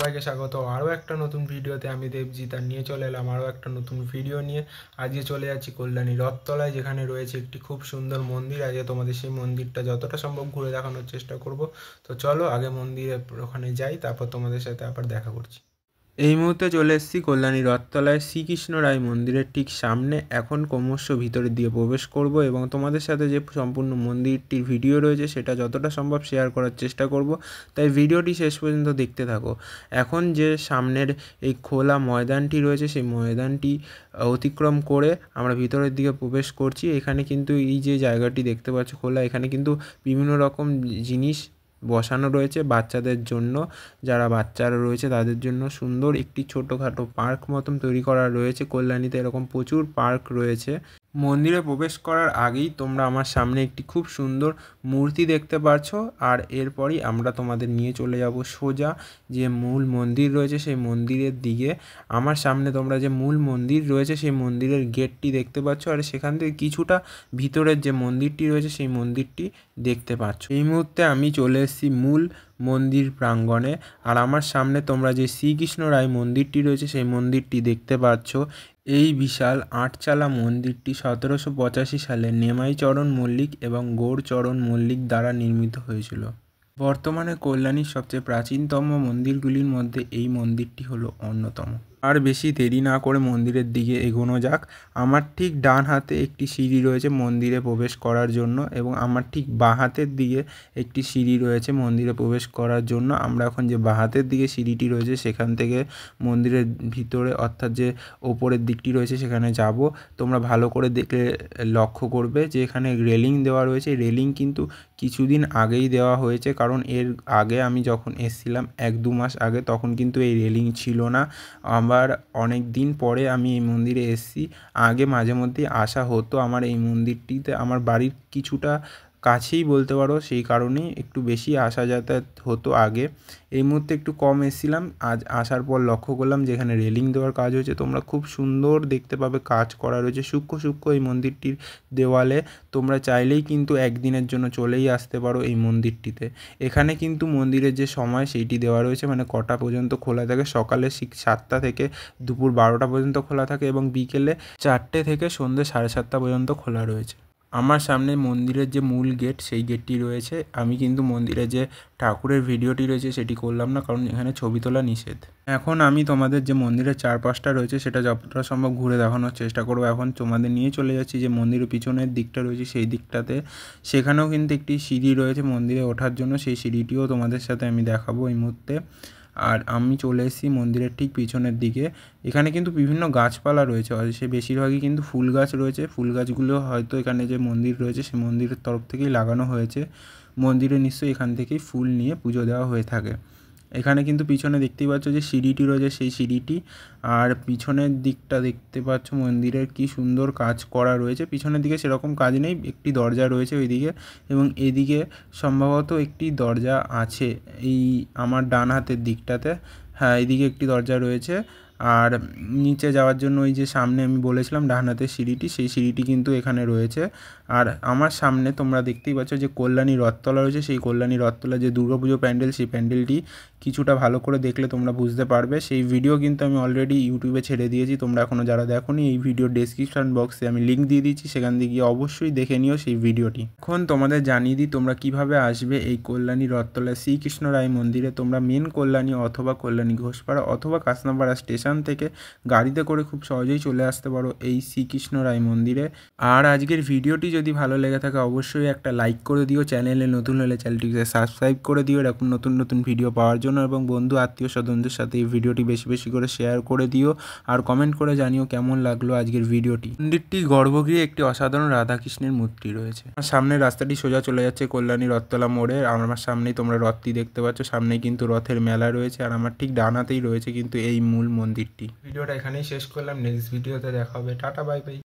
সবাইকে স্বাগত আরও একটা নতুন ভিডিওতে। আমি দেবজিৎ আর নিয়ে চলে এলাম আরও একটা নতুন ভিডিও নিয়ে। আজকে চলে যাচ্ছি কল্যাণী রথতলায়, যেখানে রয়েছে একটি খুব সুন্দর মন্দির। আজকে তোমাদের সেই মন্দিরটা যতটা সম্ভব ঘুরে দেখানোর চেষ্টা করব। তো চলো আগে মন্দিরে ওখানে যাই, তারপর তোমাদের সাথে আবার দেখা করছি। এই মুহূর্তে চলে এসেছি কল্যাণী রথতলায় শ্রীকৃষ্ণ রায় মন্দিরের ঠিক সামনে। এখন ক্রমশ ভিতরের দিকে প্রবেশ করব এবং তোমাদের সাথে যে সম্পূর্ণ মন্দিরটির ভিডিও রয়েছে সেটা যতটা সম্ভব শেয়ার করার চেষ্টা করব, তাই ভিডিওটি শেষ পর্যন্ত দেখতে থাকো। এখন যে সামনের এই খোলা ময়দানটি রয়েছে সেই ময়দানটি অতিক্রম করে আমরা ভিতরের দিকে প্রবেশ করছি। এখানে কিন্তু এই যে জায়গাটি দেখতে পাচ্ছ খোলা, এখানে কিন্তু বিভিন্ন রকম জিনিস বসানো রয়েছে বাচ্চাদের জন্য। যারা বাচ্চারা রয়েছে তাদের জন্য সুন্দর একটি ছোটোখাটো পার্ক মতন তৈরি করা রয়েছে। কল্যাণীতে এরকম প্রচুর পার্ক রয়েছে। মন্দিরে প্রবেশ করার আগেই তোমরা আমার সামনে একটি খুব সুন্দর মূর্তি দেখতে পাচ্ছ, আর এরপরই আমরা তোমাদের নিয়ে চলে যাব সোজা যে মূল মন্দির রয়েছে সেই মন্দিরের দিকে। আমার সামনে তোমরা যে মূল মন্দির রয়েছে সেই মন্দিরের গেটটি দেখতে পাচ্ছ, আর সেখান থেকে কিছুটা ভিতরের যে মন্দিরটি রয়েছে সেই মন্দিরটি দেখতে পাচ্ছ। এই মুহূর্তে আমি চলে এসেছি মূল মন্দির প্রাঙ্গণে, আর আমার সামনে তোমরা যে শ্রীকৃষ্ণ রায় মন্দিরটি রয়েছে সেই মন্দিরটি দেখতে পাচ্ছ। এই বিশাল আটচালা মন্দিরটি 1785 সালে নেমাইচরণ মল্লিক এবং গৌরচরণ মল্লিক দ্বারা নির্মিত হয়েছিল। বর্তমানে কল্যাণীর সবচেয়ে প্রাচীনতম মন্দিরগুলির মধ্যে এই মন্দিরটি হলো অন্যতম। আর বেশি দেরি না করে মন্দিরের দিকে এগোনো যাক। আমার ঠিক ডান হাতে একটি সিঁড়ি রয়েছে মন্দিরে প্রবেশ করার জন্য, এবং আমার ঠিক বাঁ হাতের দিকে একটি সিঁড়ি রয়েছে মন্দিরে প্রবেশ করার জন্য। আমরা এখন যে বাঁ হাতের দিকে সিঁড়িটি রয়েছে সেখান থেকে মন্দিরের ভিতরে অর্থাৎ যে ওপরের দিকটি রয়েছে সেখানে যাব। তোমরা ভালো করে দেখলে লক্ষ্য করবে যে এখানে রেলিং দেওয়া রয়েছে। রেলিং কিন্তু কিছুদিন আগেই দেওয়া হয়েছে, কারণ এর আগে আমি যখন এসেছিলাম 1-2 মাস আগে তখন কিন্তু এই রেলিং ছিল না। আবার অনেক দিন পরে আমি এই মন্দিরে এসেছি। আগে মাঝে মধ্যেই আসা হতো। আমার এই মন্দিরটিতে আমার বাড়ির কিছুটা কাছেই বলতে পারো, সেই কারণেই একটু বেশি আসা যাতায়াত হতো আগে। এই মুহূর্তে একটু কম এসেছিলাম। আজ আসার পর লক্ষ্য করলাম যে এখানে রেলিং দেওয়ার কাজ হয়েছে। তোমরা খুব সুন্দর দেখতে পাবে কাজ করা রয়েছে সূক্ষ্ম সূক্ষ্ম এই মন্দিরটির দেওয়ালে। তোমরা চাইলেই কিন্তু একদিনের জন্য চলেই আসতে পারো এই মন্দিরটিতে। এখানে কিন্তু মন্দিরের যে সময় সেইটি দেওয়া রয়েছে, মানে কটা পর্যন্ত খোলা থাকে। সকালে 7টা থেকে দুপুর 12টা পর্যন্ত খোলা থাকে এবং বিকেলে 4টে থেকে সন্ধ্যে 7:30 পর্যন্ত খোলা রয়েছে। আমার সামনে মন্দিরের যে মূল গেট সেই গেটটি রয়েছে। আমি কিন্তু মন্দিরে যে ঠাকুরের ভিডিওটি রয়েছে সেটি করলাম না, কারণ এখানে ছবি তোলা নিষেধ। এখন আমি তোমাদের যে মন্দিরের চারপাশটা রয়েছে সেটা যতটা সম্ভব ঘুরে দেখানোর চেষ্টা করব। এখন তোমাদের নিয়ে চলে যাচ্ছি যে মন্দিরের পিছনের দিকটা রয়েছে সেই দিকটাতে। সেখানেও কিন্তু একটি সিঁড়ি রয়েছে মন্দিরে ওঠার জন্য, সেই সিঁড়িটিও তোমাদের সাথে আমি দেখাবো এই মুহূর্তে। আর আমি চলে এসেছি মন্দিরের ঠিক পিছনের দিকে। এখানে কিন্তু বিভিন্ন গাছপালা রয়েছে, সে বেশিরভাগই কিন্তু ফুল গাছ রয়েছে। ফুল গাছগুলো হয়তো এখানে যে মন্দির রয়েছে সেই মন্দিরের তরফ থেকেই লাগানো হয়েছে। মন্দিরে নিশ্চয়ই এখান থেকেই ফুল নিয়ে পুজো দেওয়া হয়ে থাকে। এখানে কিন্তু পিছনে দেখতেই পাচ্ছ যে সিঁড়িটি রয়েছে সেই সিঁড়িটি, আর পিছনের দিকটা দেখতে পাচ্ছ মন্দিরের কি সুন্দর কাজ করা রয়েছে। পিছনের দিকে সেরকম কাজ নেই, একটি দরজা রয়েছে ওইদিকে, এবং এদিকে সম্ভবত একটি দরজা আছে এই আমার ডান হাতের দিকটাতে। হ্যাঁ, এইদিকে একটি দরজা রয়েছে। আর নিচে যাওয়ার জন্য ওই যে সামনে আমি বলেছিলাম ডান হাতের সিঁড়িটি, সেই সিঁড়িটি কিন্তু এখানে রয়েছে। আর আমার সামনে তোমরা দেখতেই পাচ্ছ যে কল্যাণী রথতলা রয়েছে। সেই কল্যাণী রথতলা যে দুর্গাপুজো প্যান্ডেল, সেই প্যান্ডেলটি কিছুটা ভালো করে দেখলে তোমরা বুঝতে পারবে। সেই ভিডিও কিন্তু আমি অলরেডি ইউটিউবে ছেড়ে দিয়েছি। তোমরা এখনও যারা দেখোনি এই ভিডিওর ডেসক্রিপশন বক্সে আমি লিঙ্ক দিয়ে দিচ্ছি, সেখান থেকে গিয়ে অবশ্যই দেখে নিও সেই ভিডিওটি। এখন তোমাদের জানিয়ে দিই তোমরা কিভাবে আসবে এই কল্যাণী রথতলা শ্রীকৃষ্ণ রায় মন্দিরে। তোমরা মেন কল্যাণী অথবা কল্যাণী ঘোষপাড়া অথবা কাঁচনাপাড়া স্টেশন থেকে গাড়িতে করে খুব সহজেই চলে আসতে পারো এই শ্রীকৃষ্ণ রায় মন্দিরে। আর আজকের ভিডিওটি যদি ভালো লেগে থাকে অবশ্যই একটা লাইক করে দিও। চ্যানেলে নতুন হলে চ্যানেলটিকে সাবস্ক্রাইব করে দিও এরকম নতুন নতুন ভিডিও পাওয়ার জন্য, এবং বন্ধু আত্মীয় স্বজনদের সাথে এই ভিডিওটি বেশি বেশি করে শেয়ার করে দিও। আর কমেন্ট করে জানিও কেমন লাগলো আজকের ভিডিওটি। মন্দিরটি গর্ভগৃহে একটি অসাধারণ রাধাকৃষ্ণের মূর্তি রয়েছে। আমার সামনে রাস্তাটি সোজা চলে যাচ্ছে কল্যাণী রথতলা মোড়ে। আমার সামনেই তোমরা রথটি দেখতে পাচ্ছ, সামনেই কিন্তু রথের মেলা রয়েছে, আর আমার ঠিক ডানাতেই রয়েছে কিন্তু এই মূল মন্দিরটি। ভিডিওটা এখানেই শেষ করলাম, নেক্সট ভিডিওতে দেখা হবে। Tata, bye bye.